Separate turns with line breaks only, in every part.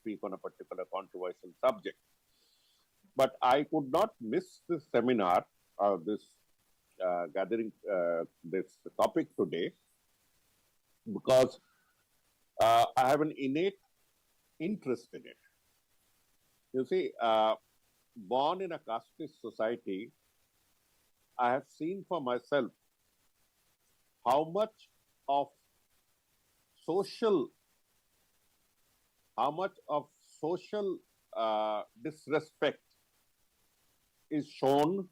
speak on a particular controversial subject. But I could not miss this seminar, this gathering, this topic today, because I have an innate interest in it. You see, born in a casteist society, I have seen for myself how much of social disrespect is shown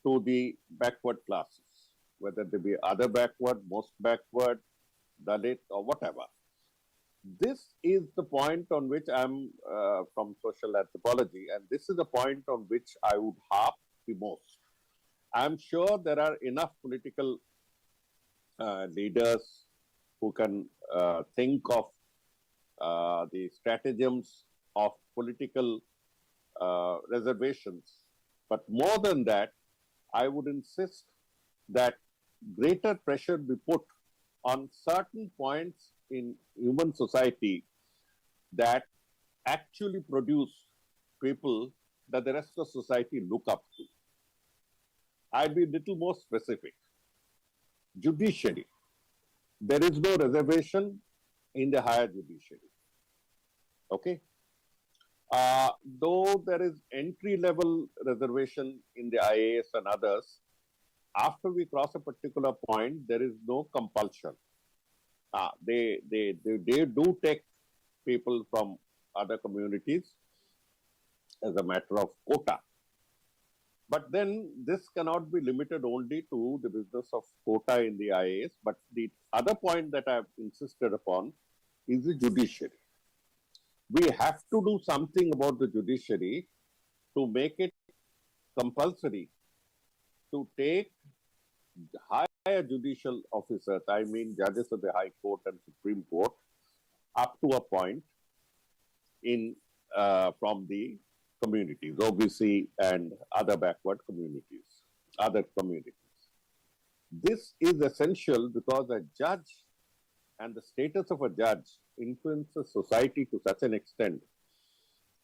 to the backward classes, whether they be other backward, most backward, Dalit, or whatever. This is the point on which I'm from social anthropology, and this is the point on which I would harp the most. I'm sure there are enough political leaders who can think of the stratagems of political reservations. But more than that, I would insist that greater pressure be put on certain points in human society that actually produce people that the rest of society look up to. I'll be a little more specific. Judiciary. There is no reservation in the higher judiciary. Okay? Though there is entry-level reservation in the IAS and others, after we cross a particular point, there is no compulsion. They do take people from other communities as a matter of quota. But then this cannot be limited only to the business of quota in the IAS. But the other point that I have insisted upon is the judiciary. We have to do something about the judiciary to make it compulsory to take higher judicial officers, I mean judges of the High Court and Supreme Court, up to a point in from the communities, OBC and other backward communities, other communities. This is essential because a judge and the status of a judge influences society to such an extent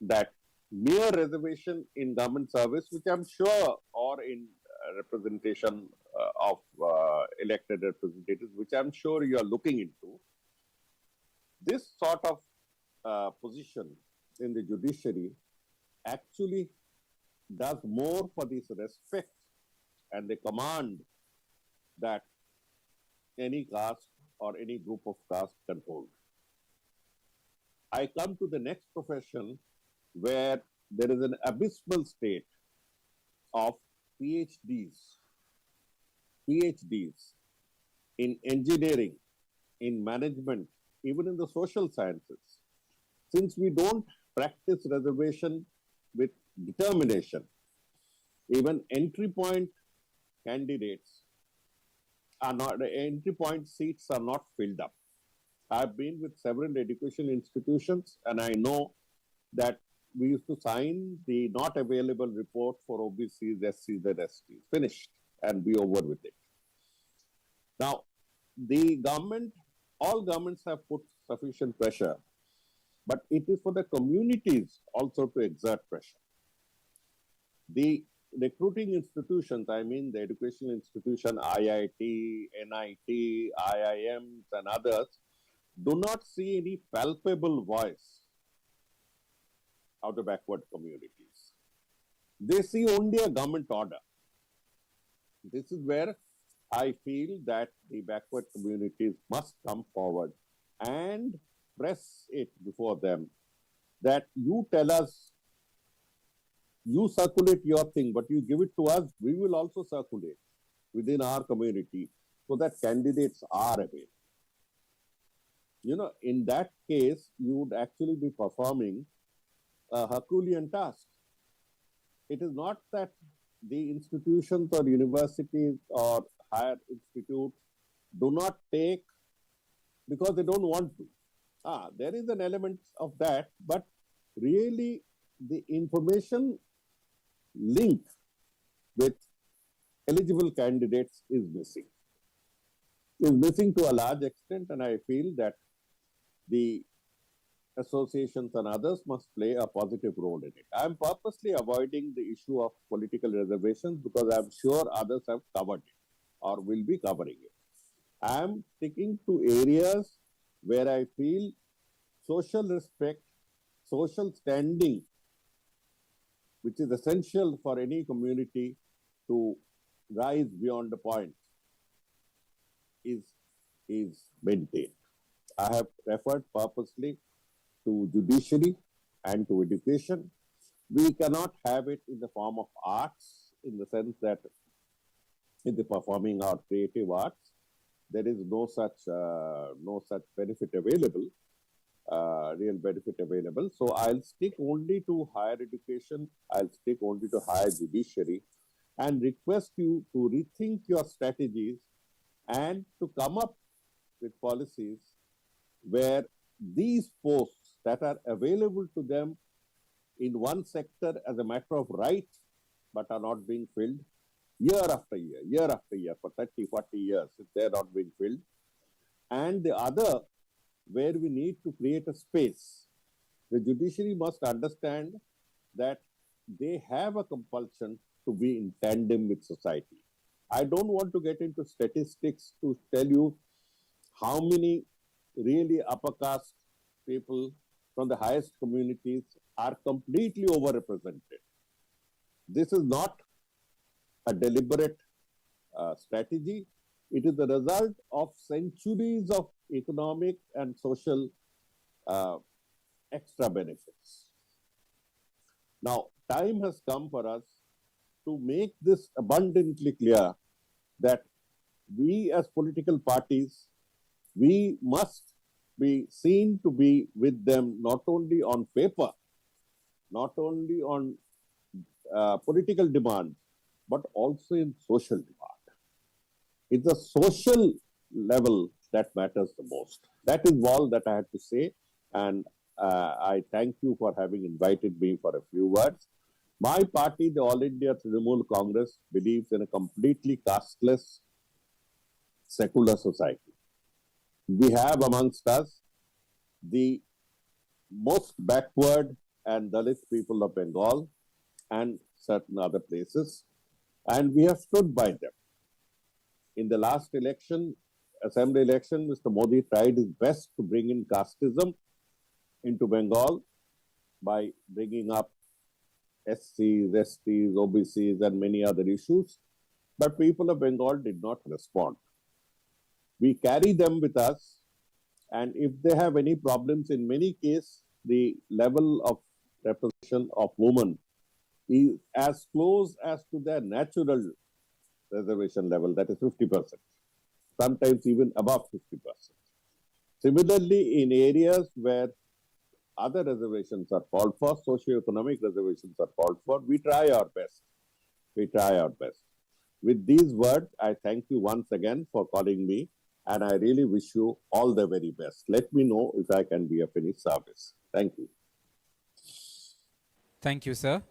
that mere reservation in government service, which I'm sure, or in representation of elected representatives, which I'm sure you are looking into, this sort of position in the judiciary actually does more for this respect and the command that any caste or any group of caste can hold. I come to the next profession where there is an abysmal state of PhDs in engineering, in management, even in the social sciences. Since we don't practice reservation with determination, even entry point candidates are not, the entry point seats are not filled up. I've been with several education institutions and I know that we used to sign the not available report for OBCs, SCs and STs, finished and be over with it. Now, the government, all governments have put sufficient pressure, but it is for the communities also to exert pressure. The recruiting institutions, I mean the educational institution, IIT, NIT, IIMs and others, do not see any palpable voice of the backward communities. They see only a government order. This is where I feel that the backward communities must come forward and press it before them that you tell us, you circulate your thing, but you give it to us, we will also circulate within our community so that candidates are available. You know, in that case, you would actually be performing a Herculean task. It is not that the institutions or universities or higher institutes do not take because they don't want to. There is an element of that, but really the information link with eligible candidates is missing. Is missing to a large extent, and I feel that the associations and others must play a positive role in it. I'm purposely avoiding the issue of political reservations because I'm sure others have covered it or will be covering it. I'm sticking to areas where I feel social respect, social standing, which is essential for any community to rise beyond the point, is maintained. I have referred purposely to judiciary and to education. We cannot have it in the form of arts, in the sense that in the performing or creative arts, there is no such benefit available, real benefit available. So I'll stick only to higher education. I'll stick only to higher judiciary, and request you to rethink your strategies and to come up with policies where these posts that are available to them in one sector as a matter of right, but are not being filled year after year, for 30, 40 years, if they're not being filled. And the other, where we need to create a space. The judiciary must understand that they have a compulsion to be in tandem with society. I don't want to get into statistics to tell you how many really upper caste people from the highest communities are completely overrepresented. This is not a deliberate strategy. It is the result of centuries of economic and social extra benefits. Now, time has come for us to make this abundantly clear that we as political parties, we must be seen to be with them not only on paper, not only on political demand, but also in social demand. It's the social level that matters the most. That is all that I have to say. And I thank you for having invited me for a few words. My party, the All India Trinamool Congress, believes in a completely casteless, secular society. We have amongst us the most backward and Dalit people of Bengal and certain other places, and we have stood by them. In the last election, assembly election, Mr. Modi tried his best to bring in casteism into Bengal by bringing up SCs, STs, OBCs, and many other issues. But people of Bengal did not respond. We carry them with us, and if they have any problems, in many cases, the level of representation of women is as close as to their natural reservation level, that is 50%, sometimes even above 50%. Similarly, in areas where other reservations are called for, socio-economic reservations are called for, we try our best. We try our best. With these words, I thank you once again for calling me, and I really wish you all the very best. Let me know if I can be of any service. Thank you.
Thank you, sir.